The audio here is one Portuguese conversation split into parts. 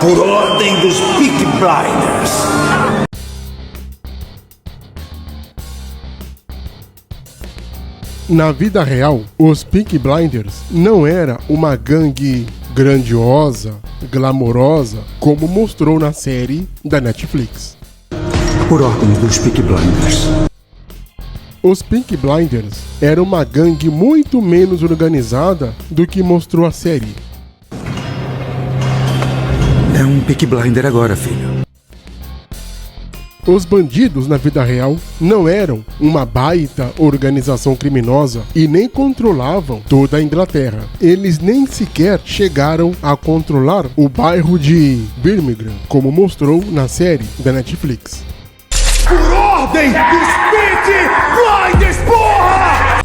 Por ordem dos Peaky Blinders. Na vida real, os Peaky Blinders não era uma gangue grandiosa, glamourosa, como mostrou na série da Netflix. Por ordem dos Peaky Blinders. Os Peaky Blinders eram uma gangue muito menos organizada do que mostrou a série. É um Peaky Blinder agora, filho. Os bandidos na vida real não eram uma baita organização criminosa e nem controlavam toda a Inglaterra. Eles nem sequer chegaram a controlar o bairro de Birmingham, como mostrou na série da Netflix. Por ordem dos Peaky Blinders, porra!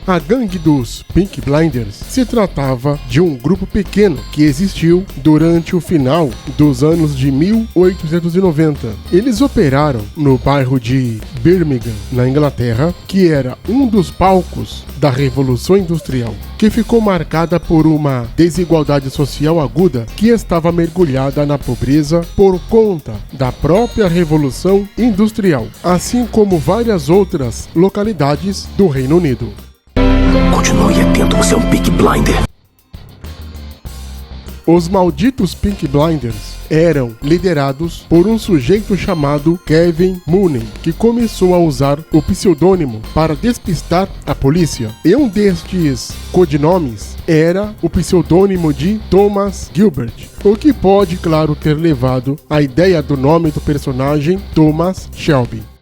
A gangue dos Peaky Blinders se tratava de um grupo pequeno que existiu durante o final dos anos de 1890. Eles operaram no bairro de Birmingham, na Inglaterra, que era um dos palcos da Revolução Industrial, que ficou marcada por uma desigualdade social aguda que estava mergulhada na pobreza por conta da própria Revolução Industrial, assim como várias outras localidades do Reino Unido. Continue atento, você é um Peaky Blinder. Os malditos Peaky Blinders eram liderados por um sujeito chamado Kevin Mooney, que começou a usar o pseudônimo para despistar a polícia. E um destes codinomes era o pseudônimo de Thomas Gilbert, o que pode, claro, ter levado à ideia do nome do personagem Thomas Shelby.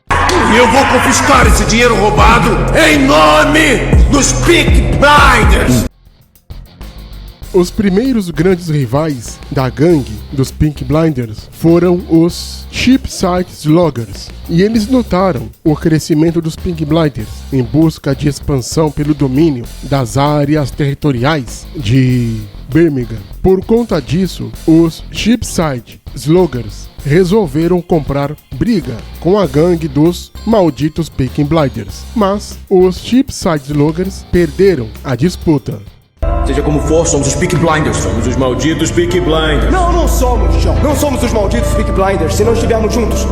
E eu vou confiscar esse dinheiro roubado em nome dos Peaky Blinders! Os primeiros grandes rivais da gangue dos Peaky Blinders foram os Cheapside Sluggers, e eles notaram o crescimento dos Peaky Blinders em busca de expansão pelo domínio das áreas territoriais de Birmingham. Por conta disso, os Cheapside Sluggers resolveram comprar briga com a gangue dos malditos Peaky Blinders, mas os Cheapside Sluggers perderam a disputa. Seja como for, somos os Peaky Blinders. Somos os malditos Peaky Blinders. Não somos, John. Não somos os malditos Peaky Blinders se não estivermos juntos.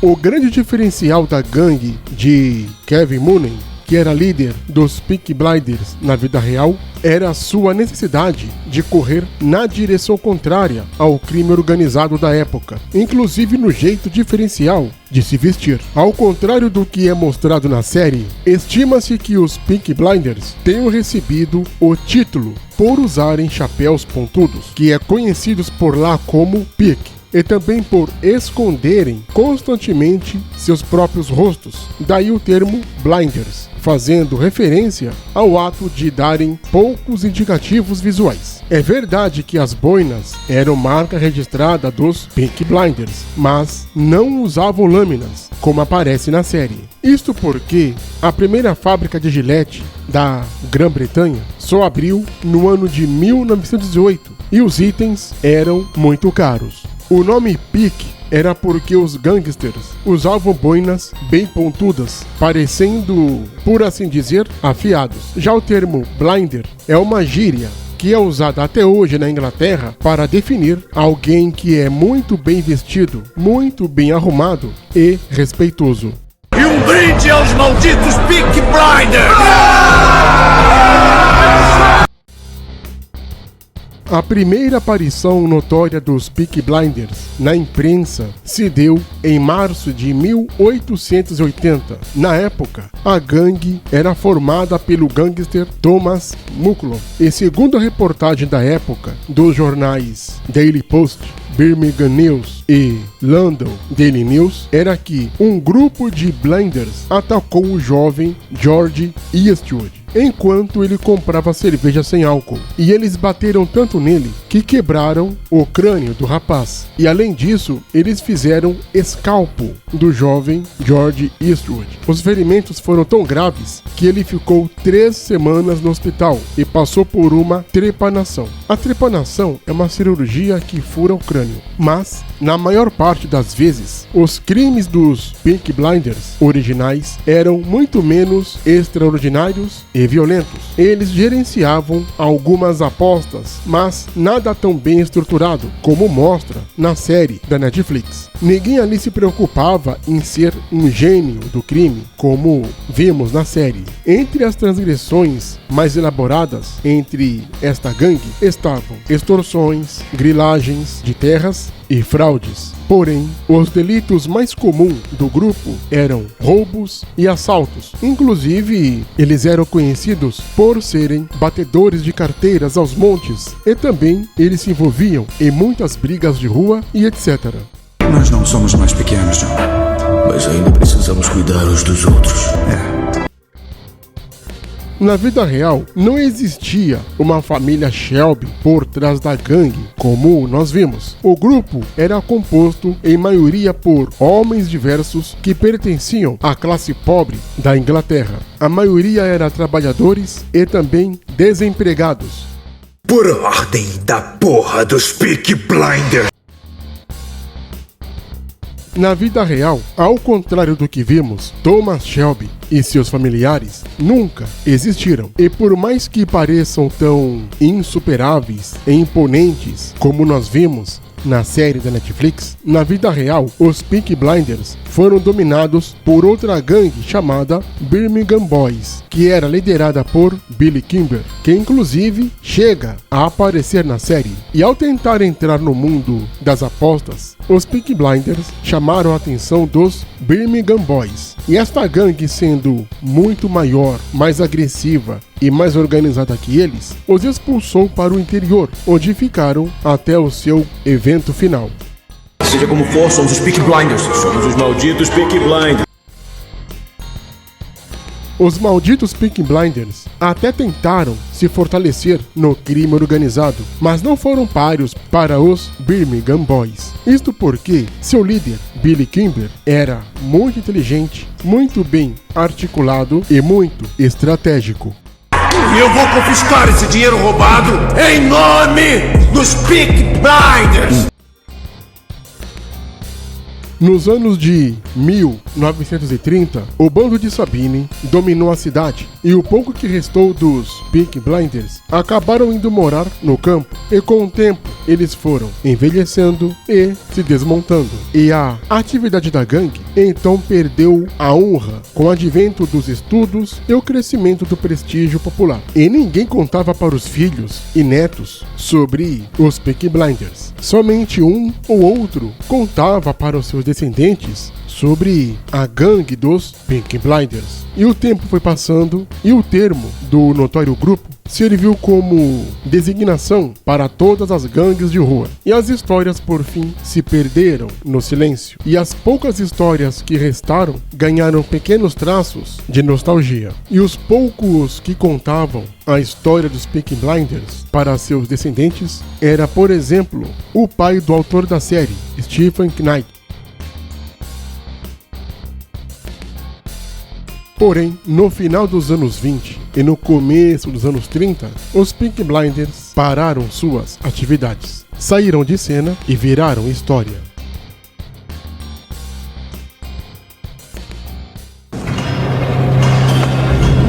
O grande diferencial da gangue de Kevin Mooney, que era líder dos Peaky Blinders na vida real, era a sua necessidade de correr na direção contrária ao crime organizado da época, inclusive no jeito diferencial de se vestir. Ao contrário do que é mostrado na série, estima-se que os Peaky Blinders tenham recebido o título por usarem chapéus pontudos, que é conhecidos por lá como Peak, e também por esconderem constantemente seus próprios rostos, daí o termo blinders, fazendo referência ao ato de darem poucos indicativos visuais. É verdade que as boinas eram marca registrada dos Peaky Blinders, mas não usavam lâminas, como aparece na série. Isto porque a primeira fábrica de gilete da Grã-Bretanha só abriu no ano de 1918 e os itens eram muito caros. O nome Peak era porque os gangsters usavam boinas bem pontudas, parecendo, por assim dizer, afiados. Já o termo blinder é uma gíria que é usada até hoje na Inglaterra para definir alguém que é muito bem vestido, muito bem arrumado e respeitoso. E um brinde aos malditos Peaky Blinders! A primeira aparição notória dos Peaky Blinders na imprensa se deu em março de 1880. Na época, a gangue era formada pelo gangster Thomas Mucklow. E segundo a reportagem da época dos jornais Daily Post, Birmingham News e London Daily News, era que um grupo de blinders atacou o jovem George Eastwood enquanto ele comprava cerveja sem álcool, e eles bateram tanto nele que que quebraram o crânio do rapaz. E além disso, eles fizeram escalpo do jovem George Eastwood. Os ferimentos foram tão graves que ele ficou 3 semanas no hospital e passou por uma trepanação. A trepanação é uma cirurgia que fura o crânio, mas, na maior parte das vezes, os crimes dos Peaky Blinders originais eram muito menos extraordinários e violentos. Eles gerenciavam algumas apostas, mas nada tão bem estruturado como mostra na série da Netflix. Ninguém ali se preocupava em ser um gênio do crime, como vimos na série. Entre as transgressões mais elaboradas entre esta gangue estavam extorsões, grilagens de terras e fraudes. Porém, os delitos mais comuns do grupo eram roubos e assaltos. Inclusive, eles eram conhecidos por serem batedores de carteiras aos montes e também eles se envolviam em muitas brigas de rua e etc. Nós não somos mais pequenos, John. Mas ainda precisamos cuidar uns dos outros. Na vida real, não existia uma família Shelby por trás da gangue, como nós vimos. O grupo era composto em maioria por homens diversos que pertenciam à classe pobre da Inglaterra. A maioria era trabalhadores e também desempregados. Por ordem da porra dos Peaky Blinders. Na vida real, ao contrário do que vimos, Thomas Shelby e seus familiares nunca existiram. E por mais que pareçam tão insuperáveis e imponentes como nós vimos na série da Netflix, na vida real, os Peaky Blinders foram dominados por outra gangue chamada Birmingham Boys, que era liderada por Billy Kimber, que inclusive chega a aparecer na série. E ao tentar entrar no mundo das apostas, os Peaky Blinders chamaram a atenção dos Birmingham Boys. E esta gangue, sendo muito maior, mais agressiva e mais organizada que eles, os expulsou para o interior, onde ficaram até o seu evento final. Seja como for, somos os Peaky Blinders. Somos os malditos Peaky Blinders. Os malditos Peaky Blinders até tentaram se fortalecer no crime organizado, mas não foram páreos para os Birmingham Boys. Isto porque seu líder, Billy Kimber, era muito inteligente, muito bem articulado e muito estratégico. E eu vou confiscar esse dinheiro roubado em nome dos Peaky Blinders. Nos anos de 1930, o bando de Sabine dominou a cidade e o pouco que restou dos Peaky Blinders acabaram indo morar no campo. E com o tempo, eles foram envelhecendo e se desmontando. E a atividade da gangue então perdeu a honra com o advento dos estudos e o crescimento do prestígio popular. E ninguém contava para os filhos e netos sobre os Peaky Blinders. Somente um ou outro contava para os seus descendentes sobre a gangue dos Peaky Blinders. E o tempo foi passando e o termo do notório grupo serviu como designação para todas as gangues de rua. E as histórias por fim se perderam no silêncio. E as poucas histórias que restaram ganharam pequenos traços de nostalgia. E os poucos que contavam a história dos Peaky Blinders para seus descendentes era, por exemplo, o pai do autor da série, Stephen Knight. Porém, no final dos anos 20 e no começo dos anos 30, os Peaky Blinders pararam suas atividades, saíram de cena e viraram história.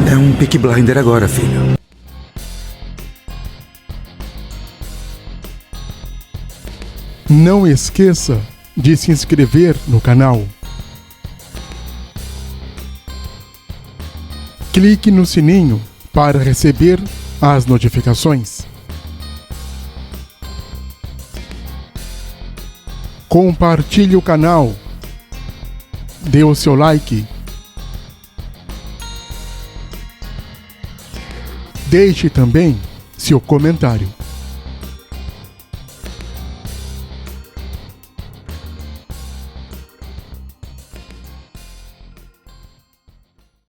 É um Peaky Blinder agora, filho. Não esqueça de se inscrever no canal. Clique no sininho para receber as notificações. Compartilhe o canal. Dê o seu like. Deixe também seu comentário.